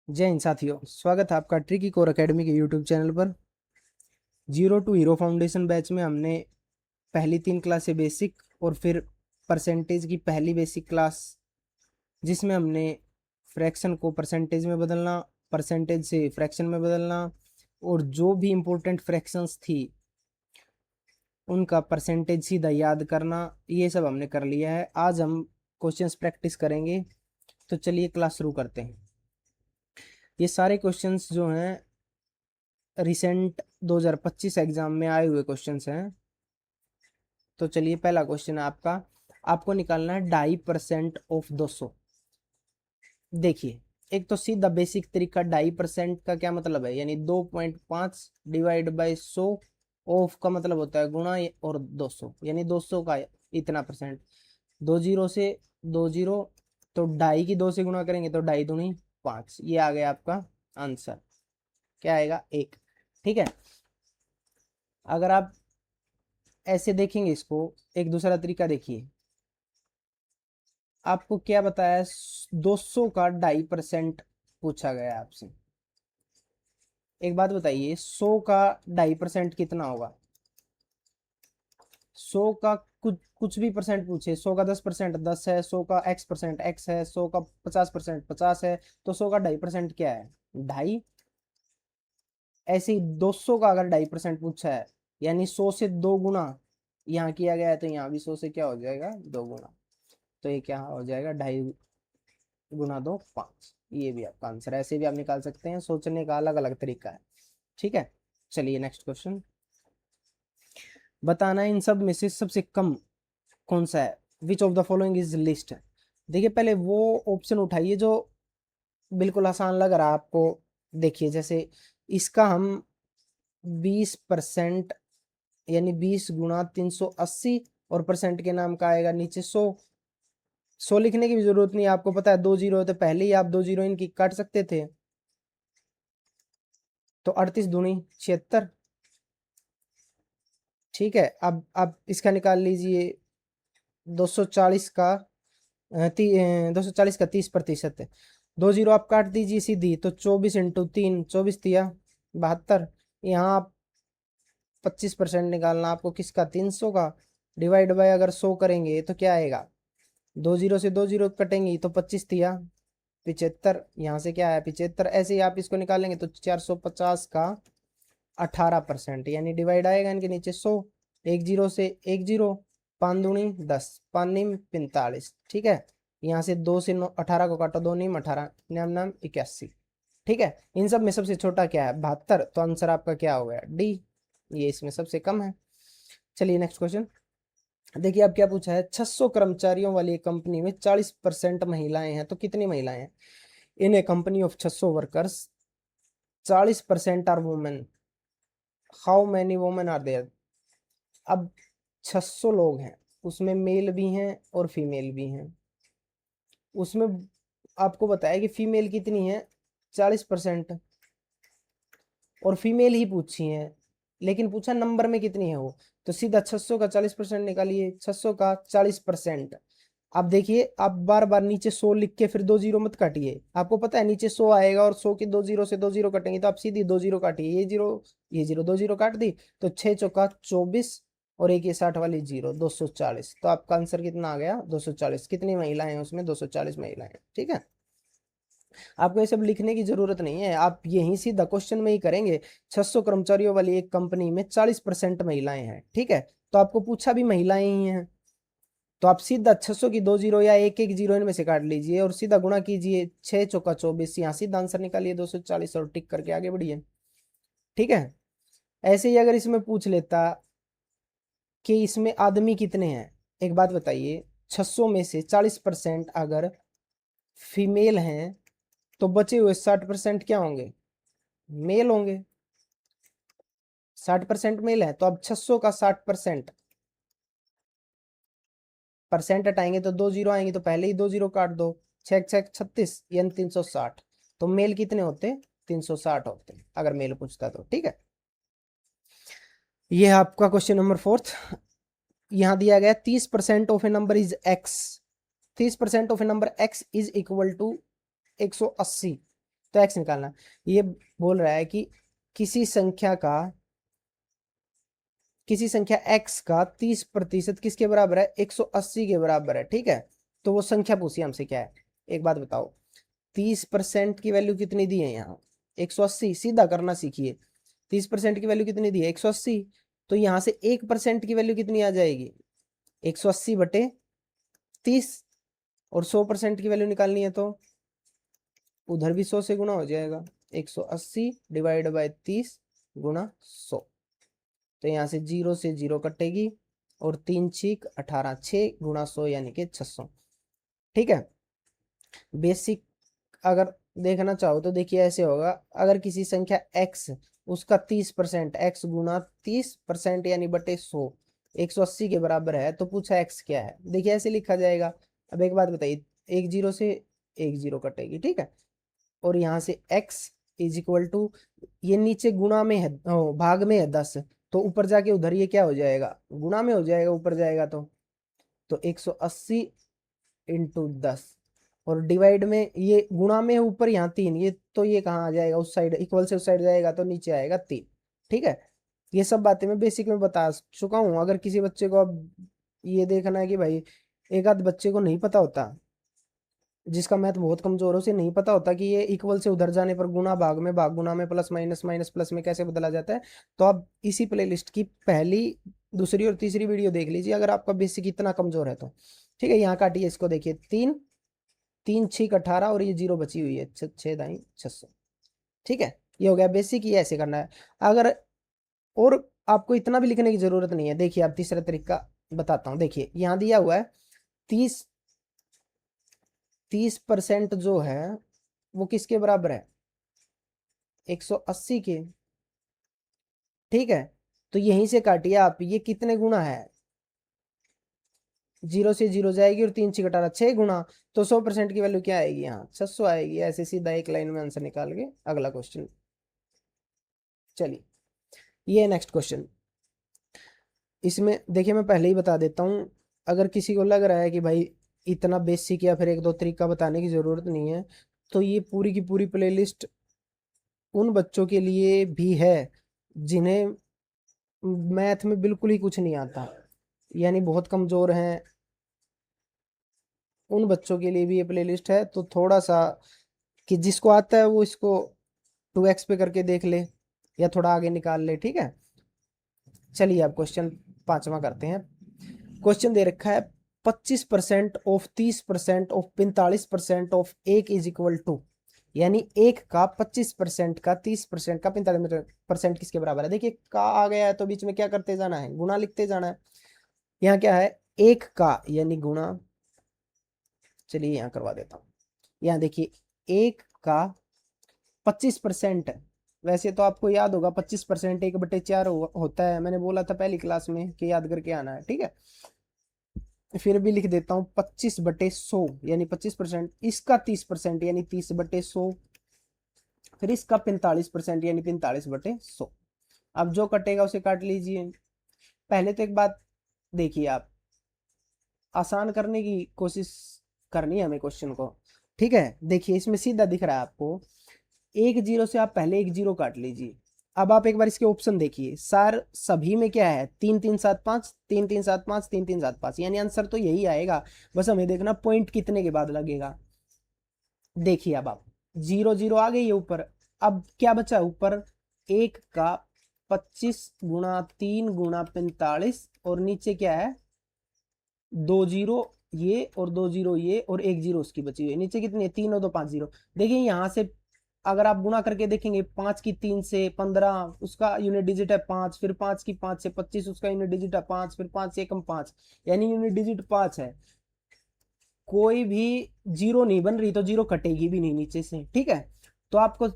जय हिंद साथियों, स्वागत है आपका ट्रिकी कोर एकेडमी के यूट्यूब चैनल पर। Zero to hero foundation batch में हमने पहली 3 क्लासें बेसिक और फिर परसेंटेज की पहली बेसिक क्लास, जिसमें हमने फ्रैक्शन को परसेंटेज में बदलना, परसेंटेज से फ्रैक्शन में बदलना और जो भी इम्पोर्टेंट फ्रैक्शंस थी उनका परसेंटेज सीधा याद करना, ये सब हमने कर लिया है। आज हम क्वेश्चंस प्रैक्टिस करेंगे, तो चलिए क्लास शुरू करते हैं। ये सारे क्वेश्चंस जो हैं रिसेंट 2025 एग्जाम में आए हुए क्वेश्चंस हैं। तो चलिए, पहला क्वेश्चन है आपको निकालना है 2.5% ऑफ 200। देखिए, एक तो सीधा बेसिक तरीका 2.5% का क्या मतलब है, यानी 2.5 डिवाइड बाई 100। ऑफ का मतलब होता है गुणा, और 200 यानी 200 का इतना परसेंट। दो जीरो से दो जीरो, तो ढाई की 2 से गुणा करेंगे तो ढाई दूनी 5। ये आ गया आपका आंसर। क्या आएगा? 1। ठीक है। अगर आप ऐसे देखेंगे इसको, एक दूसरा तरीका देखिए। आपको क्या बताया? 200 का 2.5% पूछा गया है आपसे। एक बात बताइए, 100 का 2.5% कितना होगा? 100 का कुछ कुछ भी परसेंट पूछे, 100 का 10% 10 है, 100 का x% x है, 100 का 50% 50 है, तो 100 का 2.5% क्या है? 2.5। ऐसे ही 200 का अगर 2.5% पूछा है, यानी 100 से 2 गुना यहाँ किया गया है, तो यहाँ भी 100 से क्या हो जाएगा? 2 गुना। तो ये क्या हो जाएगा? 2.5 गुना 2 5। ये भी आपका आंसर है। ऐसे भी आप निकाल सकते हैं, सोचने का अलग अलग तरीका है। ठीक है। चलिए नेक्स्ट क्वेश्चन। बताना है इन सब में से सबसे कम कौन सा है। Which of the following is list. देखिए, पहले वो ऑप्शन उठाइए जो बिल्कुल आसान लग रहा है आपको। देखिए, जैसे इसका हम 20% यानी 20 गुणा 380, और परसेंट के नाम का आएगा नीचे 100। 100 लिखने की भी जरूरत नहीं, आपको पता है 2 जीरो, तो पहले ही आप 2 जीरो इनकी काट सकते थे। तो 38 दूनी 76। ठीक है। अब आप इसका निकाल लीजिए। 240 का 240 का 30% है। 2 जीरो आप काट दीजिए सीधी, तो 24 × 3 24 दिया 72। यहाँ आप 25% निकालना आपको किसका? 300 का। डिवाइड बाय अगर 100 करेंगे तो क्या आएगा? 2 जीरो से 2 जीरो कटेंगी तो 25 दिया 75। यहाँ से क्या आया? 75। ऐसे ही आप इसको निकालेंगे तो 450 का 18%, यानी डिवाइड आएगा इनके नीचे 100। 1 जीरो से 1 जीरो, 5 दूनी 10, 5 नीम 45। ठीक है। यहाँ से 2 से 18 को काटो, 2 नीम 18, नाम नाम 81। ठीक है। इन सब में सबसे छोटा क्या है? 72। तो आंसर आपका क्या हो गया? डी। ये इसमें सबसे कम है। चलिए नेक्स्ट क्वेश्चन देखिए। अब क्या पूछा है? 600 कर्मचारियों वाली एक कंपनी में 40% महिलाएं हैं, तो कितनी महिलाएं हैं? In a company of 600 workers 40% are women, how many women are there. अब 600 लोग हैं, उसमें मेल भी हैं और फीमेल भी हैं। उसमें आपको बताया कि फीमेल कितनी है? 40%। और फीमेल ही पूछी है, लेकिन पूछा नंबर में कितनी है वो। तो सीधा 600 का 40% निकालिए। 600 का 40%। अब देखिए, आप बार बार नीचे 100 लिख के फिर 2 जीरो मत काटिए। आपको पता है नीचे 100 आएगा और 100 के 2 जीरो से 2 जीरो कटेंगे, तो आप सीधी 2 जीरो काटिए। ये जीरो 2 जीरो काट दी, तो 6 चौका 24, और एक ये 60 वाली जीरो 240। तो आपका आंसर कितना आ गया? 240। कितनी महिलाएं हैं उसमें? 240 महिलाएं। ठीक है। आपको ये सब लिखने की जरूरत नहीं है, आप यहीं सीधा क्वेश्चन में ही करेंगे। 600 कर्मचारियों वाली एक कंपनी में 40% महिलाएं हैं। ठीक है। तो आपको पूछा भी महिलाएं ही हैं, तो आप सीधा 600 की 2 जीरो या एक एक जीरो इनमें से काट लीजिए और सीधा गुणा कीजिए। 6 चौका 24, यहाँ सीधा आंसर निकालिए 240 और टिक करके आगे बढ़िए। ठीक है। ऐसे ही अगर इसमें पूछ लेता कि इसमें आदमी कितने हैं, एक बात बताइए, 600 में से 40% अगर फीमेल हैं, तो बचे हुए 60% क्या होंगे? मेल होंगे। 60% मेल है, तो अब 600 का 60%, परसेंट हटाएंगे तो 2 जीरो आएंगे, तो पहले ही 2 जीरो काट दो। 6 6 36 यानी 360। तो मेल कितने होते? 360 होते, अगर मेल पूछता तो। ठीक है। ये है आपका क्वेश्चन नंबर 4। यहाँ दिया गया 30% of a number is x. 30% of a number x is equal to 180। तो x निकालना। ये बोल रहा है कि किसी संख्या x का 30% किसके बराबर है, 180 के बराबर है, ठीक है। तो वो संख्या पूछी हमसे क्या है, एक बात बताओ, 30% की वैल्यू कितनी दी है यहाँ, 180। सीधा करना सीखिए, 30% की वैल्यू कितनी दी है, 180। तो यहाँ से 1% की वैल्यू कितनी आ जाएगी, 180 बटे 30। और 100% की वैल्यू निकालनी है तो उधर भी 100 से गुना हो जाएगा, 180 डिवाइड बाय 30 गुना 100। तो यहाँ से 0 से 0 कटेगी और 3 छीक 18, 6 गुना 100 यानी कि 600, ठीक है। बेसिक अगर देखना चाहो तो देखिए ऐसे होगा, अगर किसी संख्या x उसका 30% x गुना 30% यानी बटे 100 180 के बराबर है, तो पूछा x क्या है। देखिए ऐसे लिखा जाएगा। अब एक बात बताइए, एक जीरो से एक जीरो कटेगी, ठीक है। और यहाँ से x इज इक्वल टू, ये नीचे गुणा में है, भाग में है 10, तो ऊपर जाके उधर ये क्या हो जाएगा, गुणा में हो जाएगा, ऊपर जाएगा तो 180 इंटू 10। और डिवाइड में ये गुणा में है ऊपर, यहाँ 3, ये तो ये कहाँ आ जाएगा, उस साइड, इक्वल से उस साइड जाएगा तो नीचे आएगा 3, ठीक है। ये सब बातें मैं बेसिक में बता चुका हूँ। अगर किसी बच्चे को अब ये देखना है कि भाई, एक आध बच्चे को नहीं पता होता, जिसका मैथ बहुत कमजोर है, उसे नहीं पता होता कि ये इक्वल से उधर जाने पर गुना, भाग में भाग, गुना में प्लस, माइनस माइनस प्लस में कैसे बदला जाता है, तो आप इसी प्लेलिस्ट की पहली, दूसरी और तीसरी वीडियो देख लीजिए, अगर आपका बेसिक इतना कमजोर है तो, ठीक है। यहाँ काटिए इसको, देखिए 3 3 6 18 और ये 0 बची हुई है, 6 दाई 600, ठीक है। ये हो गया बेसिक, ये ऐसे करना है। अगर और आपको इतना भी लिखने की जरूरत नहीं है, देखिए आप तीसरा तरीका बताता हूँ। देखिए यहाँ दिया हुआ है 30% जो है वो किसके बराबर है, 180 के, ठीक है। तो यहीं से काटिए आप, ये कितने गुना है, 0 से 0 जाएगी और 3 6 18, 6 गुना, तो 100% की वैल्यू क्या आएगी, यहाँ 600 आएगी। ऐसे सीधा एक लाइन में आंसर निकाल के अगला क्वेश्चन। चलिए ये नेक्स्ट क्वेश्चन। इसमें देखिए मैं पहले ही बता देता हूँ, अगर किसी को लग रहा है कि भाई इतना बेसिक या फिर एक दो तरीका बताने की जरूरत नहीं है, तो ये पूरी की पूरी प्लेलिस्ट उन बच्चों के लिए भी है जिन्हें मैथ में बिल्कुल ही कुछ नहीं आता, यानी बहुत कमजोर हैं, उन बच्चों के लिए भी ये प्लेलिस्ट है। तो थोड़ा सा कि जिसको आता है वो इसको 2x पे करके देख ले या थोड़ा आगे निकाल ले, ठीक है। चलिए अब क्वेश्चन पांचवा करते हैं। क्वेश्चन दे रखा है 25% ऑफ 30% ऑफ 45% ऑफ एक इज इक्वल टू, यानी एक का 25% का 30% का 45% किसके बराबर है। देखिए का आ गया है तो बीच में क्या करते जाना है, गुना लिखते जाना है। यहाँ क्या है, एक का यानी गुणा, चलिए यहाँ करवा देता हूँ। यहाँ देखिए एक का 25%, वैसे तो आपको याद होगा 25% 1/4 होता है, मैंने बोला था पहली क्लास में कि याद करके आना है, ठीक है। फिर भी लिख देता हूँ 25/100 यानी 25%, इसका 30% यानी 30/100, फिर इसका 45% यानी 45/100। अब जो कटेगा उसे काट लीजिए। पहले तो एक बात देखिए, आप आसान करने की कोशिश करनी है हमें क्वेश्चन को, ठीक है। देखिए इसमें सीधा दिख रहा है आपको, एक जीरो से आप पहले एक जीरो काट लीजिए। अब आप एक बार इसके ऑप्शन देखिए, सार सभी में क्या है, 3 3 7 5, 3 3 7 5, 3 3 7 5, यानी आंसर तो यही आएगा। बस हमें देखना पॉइंट कितने के बाद लगेगा। देखिए अब आप 0 0 आ गई है ऊपर, अब क्या बचा ऊपर, एक का 25 गुणा 3 गुणा 45, और नीचे क्या है, 2 जीरो ये और 2 जीरो ये और 1 जीरो उसकी बची हुई है। नीचे कितनी है, 3 और 2 5 जीरो। देखिए यहाँ से अगर आप गुणा करके देखेंगे, 5 की 3 से 15, उसका यूनिट डिजिट है 5, फिर 5 की 5 से 25, उसका यूनिट डिजिट है 5, फिर 5 से 1 5, यानी यूनिट डिजिट 5 है। कोई भी जीरो नहीं बन रही तो जीरो कटेगी भी नहीं नीचे से, ठीक है। तो आपको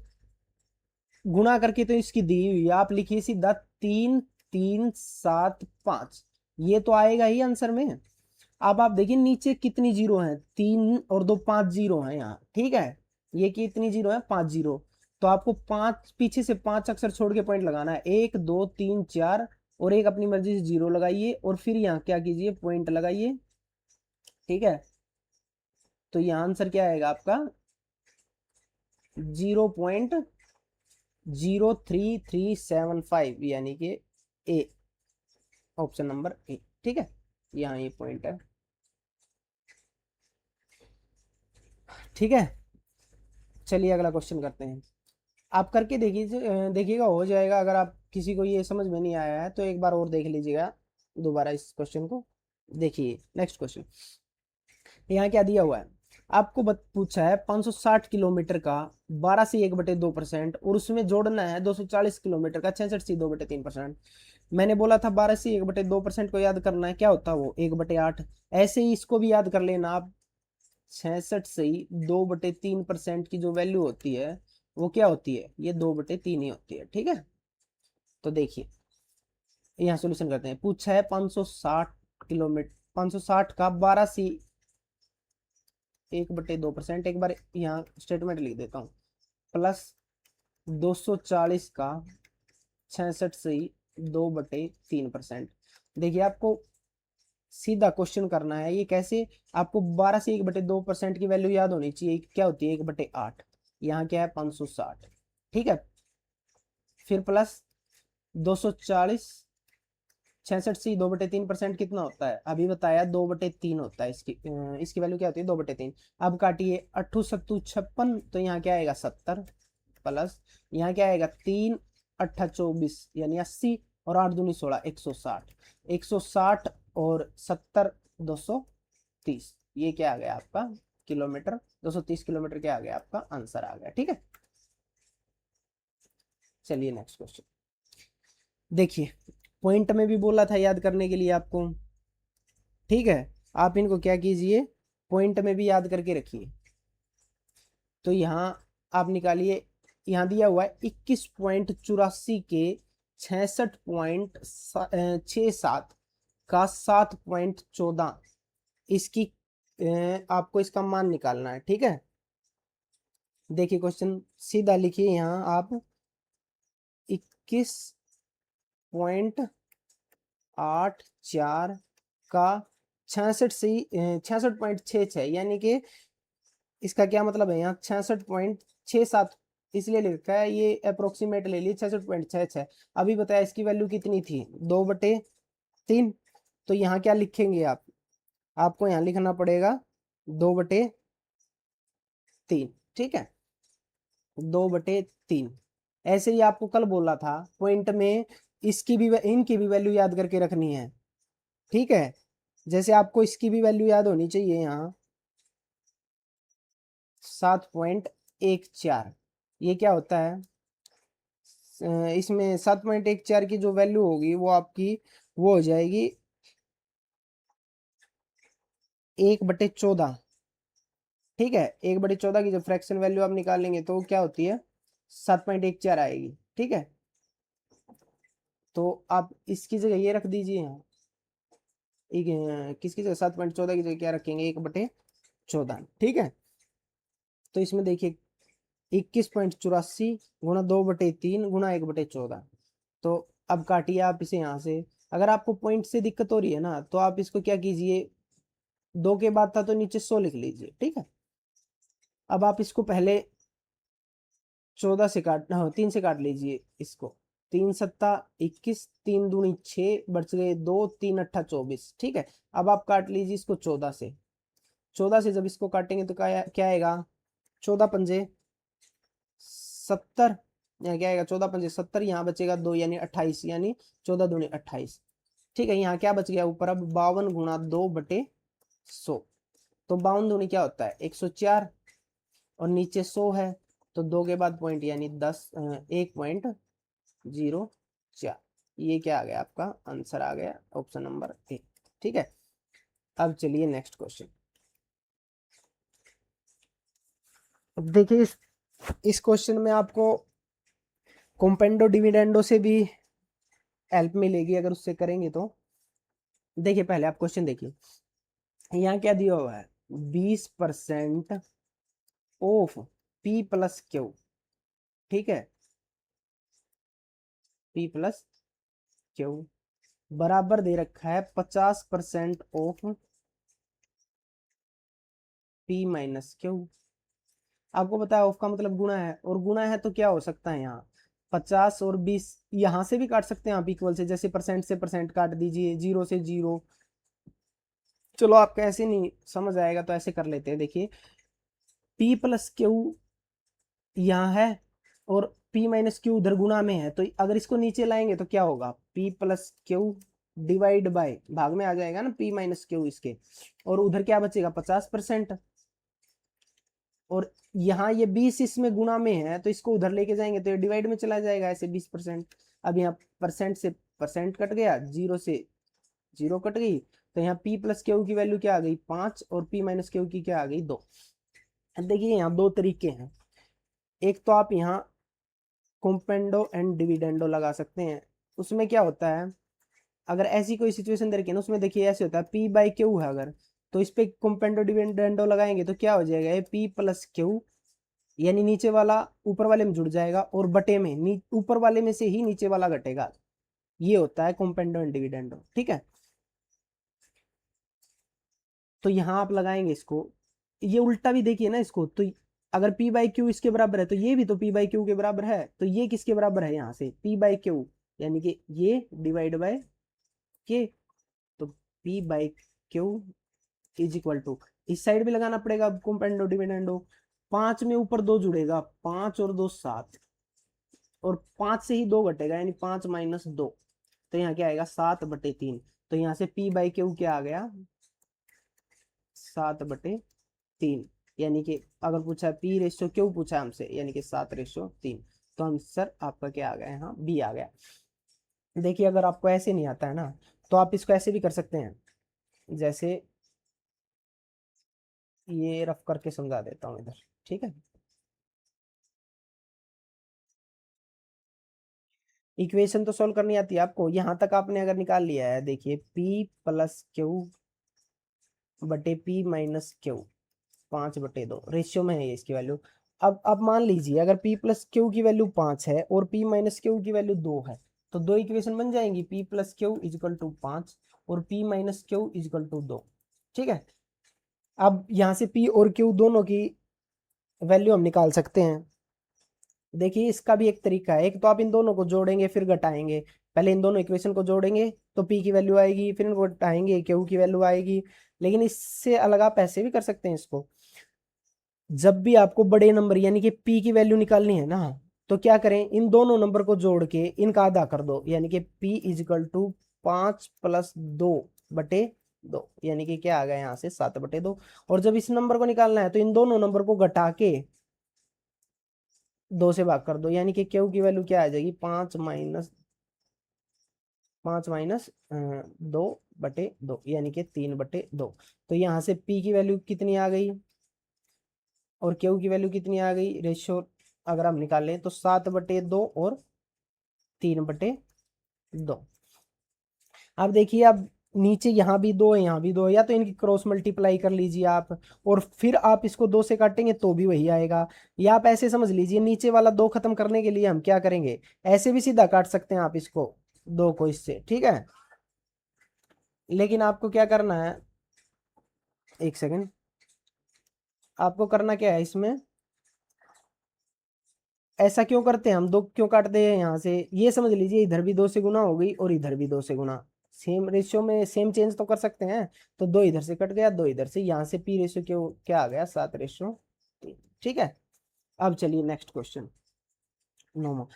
गुणा करके तो इसकी दी हुई है, आप लिखिए सीधा 3 3 7 5, ये तो आएगा ही आंसर में। अब आप देखिए नीचे कितनी जीरो हैं, 3 और 2 5 जीरो हैं यहाँ, ठीक है। ये कितनी जीरो है, 5 जीरो। तो आपको 5 पीछे से 5 अक्षर छोड़ के पॉइंट लगाना है, 1 2 3 4, और एक अपनी मर्जी से जीरो लगाइए और फिर यहाँ क्या कीजिए, पॉइंट लगाइए, ठीक है। तो यहाँ आंसर क्या आएगा आपका, 0.03375 यानी कि ए, ऑप्शन नंबर ए। ठीक है, यहाँ ये पॉइंट है। ठीक है, चलिए अगला क्वेश्चन करते हैं। आप करके देखिए, देखिएगा हो जाएगा। अगर आप किसी को ये समझ में नहीं आया है तो एक बार और देख लीजिएगा दोबारा इस क्वेश्चन को। देखिए नेक्स्ट क्वेश्चन, यहाँ क्या दिया हुआ है आपको, पूछा है 560 किलोमीटर का 12 से 1/2% और उसमें जोड़ना है 240 किलोमीटर का 66 से 2/3%। मैंने बोला था 12 से 1/2% को याद करना है, क्या होता है वो 1/8। ऐसे ही इसको भी याद कर लेना आप, 66 से 2/3% की जो वैल्यू होती है वो क्या होती है, ये 2/3 ही होती है। ठीक है, तो देखिए यहाँ सोल्यूशन करते हैं। पूछा है 560 किलोमीटर, 560 का 12 से 1/2%, एक बार यहाँ स्टेटमेंट लिख देता हूँ, प्लस 240 का 66 से 2/3%। देखिए आपको सीधा क्वेश्चन करना है, ये कैसे, आपको 12 से 1/2% की वैल्यू याद होनी चाहिए, क्या होती है 1/8। यहाँ क्या है 560। ठीक है, फिर प्लस 240, 66 से 2/3% कितना होता है, अभी बताया 2/3 होता है। इसकी वैल्यू क्या होती है 2/3। अब काटिए 8 सत्तू 56, तो यहाँ क्या आएगा 70, प्लस यहाँ क्या आएगा 3 8 24 यानी 80, और 8 दूनी 16, 160। 160 और 70, 230। ये क्या आ गया आपका किलोमीटर, 230 किलोमीटर क्या आ गया आपका आंसर आ गया। ठीक है, चलिए नेक्स्ट क्वेश्चन देखिए। पॉइंट में भी बोला था याद करने के लिए आपको। ठीक है, आप इनको क्या कीजिए, पॉइंट में भी याद करके रखिए। तो यहाँ आप निकालिए, यहाँ दिया हुआ है 21.84 के 66.67 का 7.14, इसकी आपको इसका मान निकालना है। ठीक है, देखिए क्वेश्चन सीधा लिखिए, यहाँ आप 21.84 का 66.66 यानी कि इसका क्या मतलब है, यहाँ 66.67 इसलिए लिखा है, ये अप्रोक्सीमेट ले लिए 66.66। अभी बताया इसकी वैल्यू कितनी थी 2/3। तो यहाँ क्या लिखेंगे आप, आपको यहाँ लिखना पड़ेगा 2/3। ठीक है, 2/3। ऐसे ही आपको कल बोला था पॉइंट में इसकी भी इनकी भी वैल्यू याद करके रखनी है। ठीक है, जैसे आपको इसकी भी वैल्यू याद होनी चाहिए, यहाँ 7.14। ये क्या होता है, इसमें 7.14 की जो वैल्यू होगी वो आपकी वो हो जाएगी 1/14। ठीक है, 1/14 की जो फ्रैक्शन वैल्यू आप निकालेंगे तो क्या होती है 7.14 आएगी। ठीक है, तो आप इसकी जगह ये रख दीजिए यहाँ, किसकी जगह 7.14 की जगह क्या रखेंगे 1/14। ठीक है, तो इसमें देखिए 21.84 गुणा 2/3 गुणा 1/14। तो अब काटिए आप इसे यहाँ से। अगर आपको पॉइंट से दिक्कत हो रही है ना तो आप इसको क्या कीजिए, 2 के बाद था तो नीचे 100 लिख लीजिए। ठीक है, अब आप इसको पहले 14 से काट, हाँ 3 से काट लीजिए इसको। 3 सत्ता 21, 3 दूनी 6, बच गए 2, 3 अट्ठा 24। ठीक है, अब आप काट लीजिए इसको 14 से। 14 से जब इसको काटेंगे तो क्या क्या आएगा, 14 पंजे 70, यहाँ क्या आएगा 14 पंजे 70, यहाँ बचेगा 2 यानी 28, यानी 14 दूनी 28। ठीक है, यहाँ क्या बच गया ऊपर अब 52 गुणा 2/100। तो 52 दूनी क्या होता है 104, और नीचे 100 है, तो 2 के बाद पॉइंट यानी 1.04। ये क्या आ गया आपका आंसर आ गया ऑप्शन नंबर ए। ठीक है, अब चलिए नेक्स्ट क्वेश्चन। अब देखिए इस क्वेश्चन में आपको कॉम्पेंडो डिविडेंडो से भी हेल्प मिलेगी अगर उससे करेंगे तो। देखिए पहले आप क्वेश्चन देखिए, यहाँ क्या दिया हुआ है 20% ऑफ पी प्लस क्यू। ठीक है, पी प्लस क्यू बराबर दे रखा है 50% ऑफ पी माइनस क्यू। आपको पता है ऑफ का मतलब गुणा है, और गुणा है तो क्या हो सकता है यहाँ 50 और 20, यहाँ से भी काट सकते हैं आप इक्वल से, जैसे परसेंट से परसेंट काट दीजिए, जीरो से जीरो। चलो आपका ऐसे नहीं समझ आएगा तो ऐसे कर लेते हैं, देखिए P प्लस क्यू यहाँ है और P माइनस क्यू उधर गुणा में है, तो अगर इसको नीचे लाएंगे तो क्या होगा, P plus Q divide by, भाग में आ जाएगा ना P माइनस क्यू इसके, और उधर क्या बचेगा 50%, और यहाँ ये 20 इसमें गुणा में है तो इसको उधर लेके जाएंगे तो ये डिवाइड में चला जाएगा ऐसे 20%। अब यहाँ परसेंट से परसेंट कट गया, जीरो से जीरो कट गई, तो यहाँ P प्लस क्यू की वैल्यू क्या आ गई 5, और P माइनस क्यू की क्या आ गई 2। देखिए यहाँ दो तरीके हैं, एक तो आप यहाँ कॉम्पेंडो एंड डिविडेंडो लगा सकते हैं। उसमें क्या होता है, अगर ऐसी कोई सिचुएशन दे रखी है ना, उसमें देखिए ऐसे होता है P बाई क्यू है अगर, तो इस पे कॉम्पेंडो डिविडेंडो लगाएंगे तो क्या हो जाएगा, ये P प्लस क्यू, यानी नीचे वाला ऊपर वाले में जुड़ जाएगा, और बटे में ऊपर वाले में से ही नीचे वाला घटेगा। ये होता है कॉम्पेंडो एंड डिविडेंडो, ठीक है। तो यहाँ आप लगाएंगे इसको, ये उल्टा भी देखिए ना इसको, तो अगर P बाई क्यू इसके बराबर है तो ये भी तो P बाई क्यू के बराबर है, तो ये किसके बराबर है यहाँ से P बाई क्यू, यानी कि ये डिवाइड बाय के, तो P by Q is equal to, इस साइड भी लगाना पड़ेगा अब कॉम्पेंडो डिविडेंडो, 5 में ऊपर 2 जुड़ेगा, 5 और 2 7, और 5 से ही 2 घटेगा, यानी 5 माइनस 2, तो यहाँ क्या आएगा 7/3। तो यहाँ से P बाई क्यू क्या आ गया 7/3, यानी कि अगर पूछा है P रेशियो क्यू पूछा है हमसे, यानी कि 7/3, तो आंसर आपका क्या आ गया यहाँ बी आ गया। देखिए अगर आपको ऐसे नहीं आता है ना, तो आप इसको ऐसे भी कर सकते हैं, जैसे ये रफ करके समझा देता हूँ इधर, ठीक है। इक्वेशन तो सोल्व करनी आती है आपको, यहां तक आपने अगर निकाल लिया है, देखिए P प्लस क्यू बटे P माइनस क्यू, 5/2 रेशियो में है ये इसकी वैल्यू। अब मान लीजिए अगर P प्लस क्यू की वैल्यू 5 है और P माइनस क्यू की वैल्यू 2 है, तो दो इक्वेशन बन जाएंगी, P plus Q is equal to 5 और P minus Q is equal to 2, ठीक है। अब यहाँ से P और Q दोनों की वैल्यू हम निकाल सकते हैं। देखिए इसका भी एक तरीका है, एक तो आप इन दोनों को जोड़ेंगे फिर घटाएंगे, पहले इन दोनों इक्वेशन को जोड़ेंगे तो P की वैल्यू आएगी, फिर इनको घटाएंगे Q की वैल्यू आएगी। लेकिन इससे अलग आप ऐसे भी कर सकते हैं इसको, जब भी आपको बड़े नंबर यानी कि P की वैल्यू निकालनी है ना, तो क्या करें, इन दोनों नंबर को जोड़ के इनका आधा कर दो, यानी कि P इजिकल टू 5+2/2, यानी कि क्या आ गया यहाँ से 7/2। और जब इस नंबर को निकालना है तो इन दोनों नंबर को घटा के 2 से भाग कर दो, यानी कि Q की वैल्यू क्या आ जाएगी 5-2/2, यानी कि 3/2। तो यहाँ से P की वैल्यू कितनी आ गई और Q की वैल्यू कितनी आ गई, रेशियो अगर हम निकालें तो 7/2 और 3/2। अब देखिए अब नीचे यहाँ भी 2 है यहाँ भी 2 है, या तो इनकी क्रॉस मल्टीप्लाई कर लीजिए आप, और फिर आप इसको 2 से काटेंगे तो भी वही आएगा। या आप ऐसे समझ लीजिए नीचे वाला 2 खत्म करने के लिए हम क्या करेंगे, ऐसे भी सीधा काट सकते हैं आप इसको 2 को इससे, ठीक है। लेकिन आपको क्या करना है, एक सेकेंड, आपको करना क्या है इसमें, ऐसा क्यों करते हैं हम, 2 क्यों काटते हैं यहाँ से, ये समझ लीजिए इधर भी 2 से गुना हो गई और इधर भी 2 से गुना, सेम रेशियो में सेम चेंज तो कर सकते हैं। तो 2 इधर से कट गया, 2 इधर से, यहाँ से P रेशियो क्यों क्या आ गया 7/3, ठीक है। अब चलिए नेक्स्ट क्वेश्चन 9।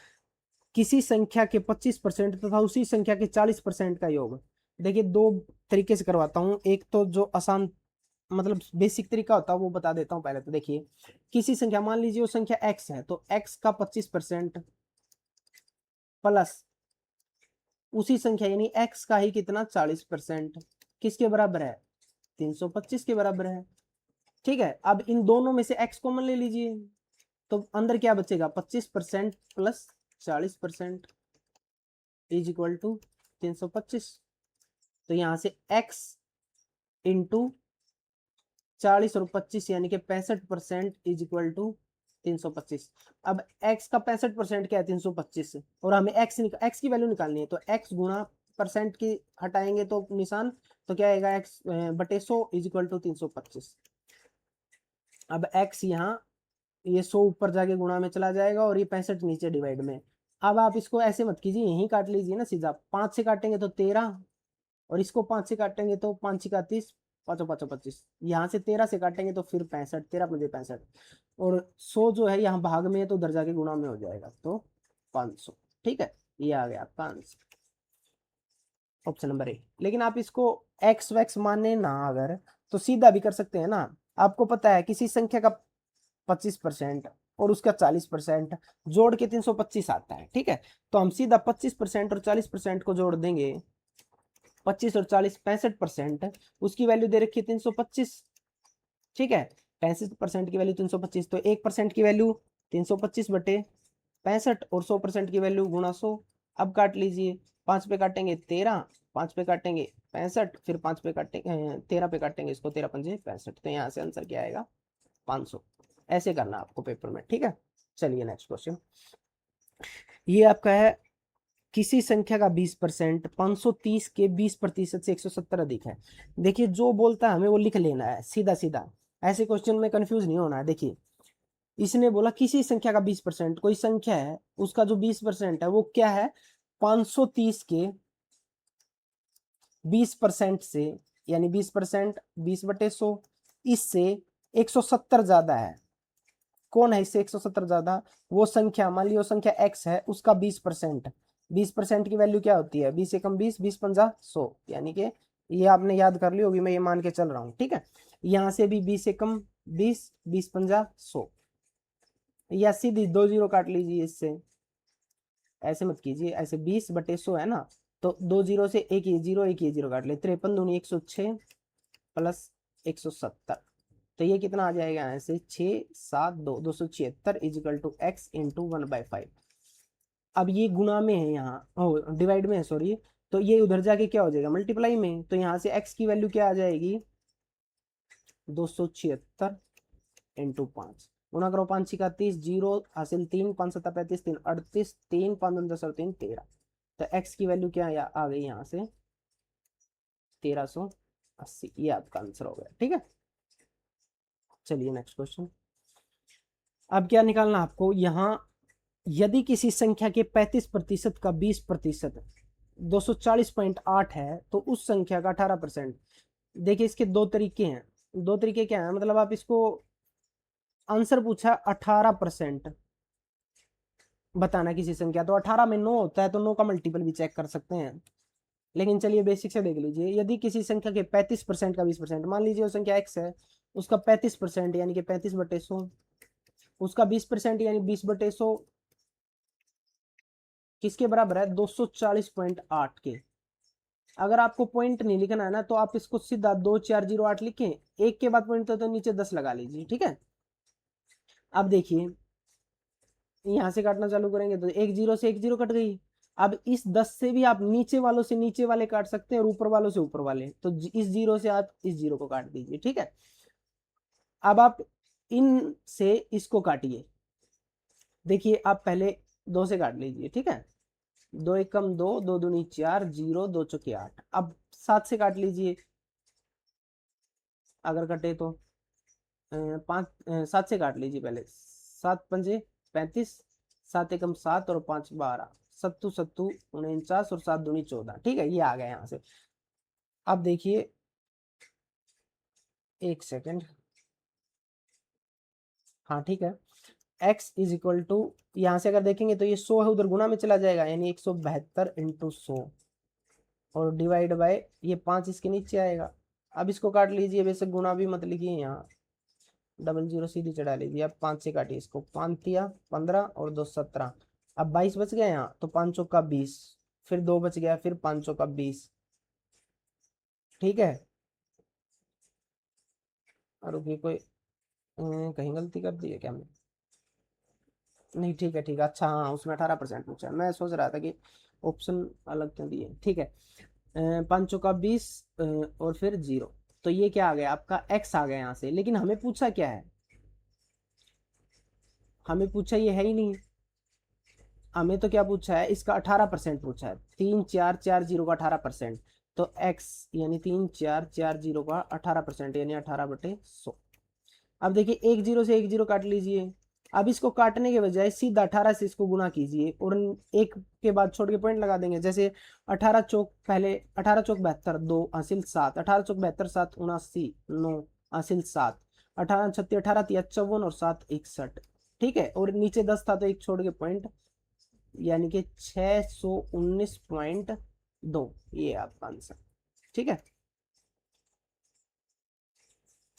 किसी संख्या के 25% तथा उसी संख्या के 40% का योग। देखिए दो तरीके से करवाता हूँ, एक तो जो आसान मतलब बेसिक तरीका होता है वो बता देता हूँ पहले। तो देखिए किसी संख्या, मान लीजिए वो संख्या x है, तो x का 25% प्लस उसी संख्या यानी x का ही कितना 40% किसके बराबर है 325 के बराबर है, ठीक है। अब इन दोनों में से x कॉमन ले लीजिए, तो अंदर क्या बचेगा 25% प्लस 40% इज इक्वल टू 325। तो यहां से x इंटू 40 और 25 यानी कि 65% इज इक्वल टू 325। अब x का 65% क्या है 325, और हमें x की वैल्यू निकालनी है, तो x गुणा परसेंट की हटाएंगे तो निशान, तो क्या आएगा x/100 इज इक्वल टू 325। अब x यहाँ ये 100 ऊपर जाके गुणा में चला जाएगा और ये 65 नीचे डिवाइड में। अब आप इसको ऐसे मत कीजिए, यहीं काट लीजिए ना सीधा। 5 से काटेंगे तो 13, और इसको 5 से काटेंगे तो 5 का 30, 5 25, यहाँ से 13 से काटेंगे तो फिर 65, 13×5 65, और 100 जो है यहाँ भाग में है तो उधर जाके गुणा में हो जाएगा, तो 500। ठीक है, ये आ गया आपका आंसर, ऑप्शन नंबर ए। लेकिन आप इसको एक्स वैक्स माने ना अगर, तो सीधा भी कर सकते हैं ना। आपको पता है किसी संख्या का 25% और उसका 40% जोड़ के 325 आता है। ठीक है, तो हम सीधा 25% और 40% को जोड़ देंगे। 25 और 40 65%, उसकी वैल्यू दे रखी है 325। ठीक है, 65% की वैल्यू 325, तो 1% की वैल्यू 325/65, और 100% की वैल्यू गुणा 100। अब काट लीजिए, 5 पे काटेंगे 13, 5 पे काटेंगे 65, फिर 5 पे काटेंगे 13 पे काटेंगे इसको, 13×5 65, तो यहाँ से आंसर क्या आएगा 500। ऐसे करना आपको पेपर में। ठीक है, चलिए नेक्स्ट क्वेश्चन। ये आपका है, किसी संख्या का 20% 530 के 20% से 170 अधिक है। देखिए जो बोलता है हमें वो लिख लेना है सीधा सीधा, ऐसे क्वेश्चन में कंफ्यूज नहीं होना है। देखिए इसने बोला किसी संख्या का 20%, कोई संख्या है उसका जो 20% है वो क्या है, 530 के 20% से, यानी 20% 20/100, इससे 170 ज्यादा है। कौन है इससे 170 ज्यादा, वो संख्या, मान लियो संख्या x है, उसका 20%। 20% की वैल्यू क्या होती है, 20 एकम 20, 20×5 100, यानी कि ये आपने याद कर ली होगी, मैं ये मान के चल रहा हूँ। ठीक है, यहाँ से भी 20 एकम 20, 20×5 100, या सीधी 2 जीरो काट लीजिए इससे, ऐसे मत कीजिए, ऐसे 20/100 है ना, तो 2 जीरो से एक ये जीरो, एक ये जीरो काट ले, 53 दूनी 106 प्लस 170, तो ये कितना आ जाएगा, ऐसे 6 7 2 276 इजिकल टू x इंटू 1/5। अब ये गुणा में है, यहाँ डिवाइड में है सॉरी, तो ये उधर जाके क्या हो जाएगा मल्टीप्लाई में, तो यहाँ से x की वैल्यू क्या आ जाएगी 276 इंटू 5, गुना करो 5 का 30, जीरो हासिल 3, 5 7 35, 3 38, 3 5 10 और 3 13, तो x की वैल्यू क्या आ गई यहाँ से 1380। ये आपका आंसर हो गया। ठीक है, चलिए नेक्स्ट क्वेश्चन। अब क्या निकालना आपको यहाँ, यदि किसी संख्या के 35% का 20% 240.8 है, तो उस संख्या का 18%। देखिए इसके दो तरीके हैं, दो तरीके क्या है, मतलब आप इसको आंसर पूछा 18% बताना किसी संख्या, तो 18 में 9 होता है, तो 9 का मल्टीपल भी चेक कर सकते हैं। लेकिन चलिए बेसिक से देख लीजिए, यदि किसी संख्या के 35% का 20%, मान लीजिए वो संख्या x है, उसका 35% यानी कि 35/100, उसका 20% यानी 20/100 किसके बराबर है 240.8 के। अगर आपको पॉइंट नहीं लिखना है ना, तो आप इसको सीधा 2408 लिखें, एक के बाद पॉइंट तो नीचे 10 लगा लीजिए। ठीक है, अब देखिए यहां से काटना चालू करेंगे तो एक जीरो से एक जीरो कट गई। अब इस 10 से भी आप नीचे वालों से नीचे वाले काट सकते हैं और ऊपर वालों से ऊपर वाले, तो इस जीरो से आप इस जीरो को काट दीजिए। ठीक है, अब आप इन से इसको काटिए। देखिए आप पहले 2 से काट लीजिए। ठीक है, 2 एकम 2, 2 दूनी 4, जीरो 2 चौके 8। अब 7 से काट लीजिए, अगर कटे तो 7 से काट लीजिए पहले, 7 पंजे 35, 7 एकम 7 और 5 12, सत्तू सत्तू 49 और 7 दूनी 14। ठीक है, ये आ गया यहाँ से। अब देखिए एक सेकंड, हाँ ठीक है, x इज इक्वल टू, यहाँ से अगर देखेंगे तो ये 100 है, उधर गुना में चला जाएगा, यानी 172 इंटू 100, और डिवाइड बाय ये 5 इसके नीचे आएगा। अब इसको काट लीजिए, वैसे गुना भी मत लिखिए, यहाँ डबल जीरो सीधी चढ़ा लीजिए। अब 5 से काटिए इसको, 5 दिया 15 और 2 17, अब 22 बच गया यहाँ, तो 5 चौका 20, फिर 2 बच गया, फिर 5 चौका 20। ठीक है, और रुकिए कोई कहीं गलती कर दी है क्या मैं, नहीं ठीक है ठीक है, अच्छा हाँ उसमें 18% पूछा है, मैं सोच रहा था कि ऑप्शन अलग क्यों दिए। ठीक है, 5 चौका 20 और फिर जीरो, तो ये क्या आ गया आपका x आ गया यहाँ से। लेकिन हमें पूछा क्या है, हमें पूछा ये है ही नहीं, हमें तो क्या पूछा है, इसका 18% पूछा है, 3 4 4 जीरो का 18%, तो x यानी 3 4 4 जीरो का 18%, यानी 18/100। अब देखिए एक जीरो से एक जीरो काट लीजिए, अब इसको काटने के बजाय सीधा 18 से इसको गुना कीजिए और एक के बाद छोड़ के पॉइंट लगा देंगे। जैसे 18 चौक पहले 18 चौक 72, 2 हासिल 7, 18 चौक 72, 7 79, 9 हासिल 7, 18 छत्ती 18 तिया 54 और 7 61। ठीक है, और नीचे 10 था तो एक छोड़ के पॉइंट, यानी कि 619.2, ये आपका आंसर। ठीक है,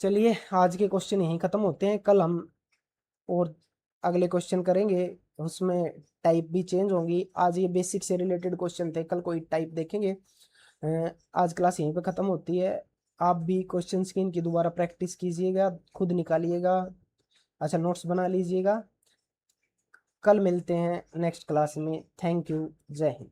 चलिए आज के क्वेश्चन यहीं खत्म होते हैं। कल हम और अगले क्वेश्चन करेंगे, उसमें टाइप भी चेंज होंगी। आज ये बेसिक से रिलेटेड क्वेश्चन थे, कल कोई टाइप देखेंगे। आज क्लास यहीं पे ख़त्म होती है। आप भी क्वेश्चन की इनकी दोबारा प्रैक्टिस कीजिएगा, खुद निकालिएगा, अच्छा नोट्स बना लीजिएगा। कल मिलते हैं नेक्स्ट क्लास में। थैंक यू, जय हिंद।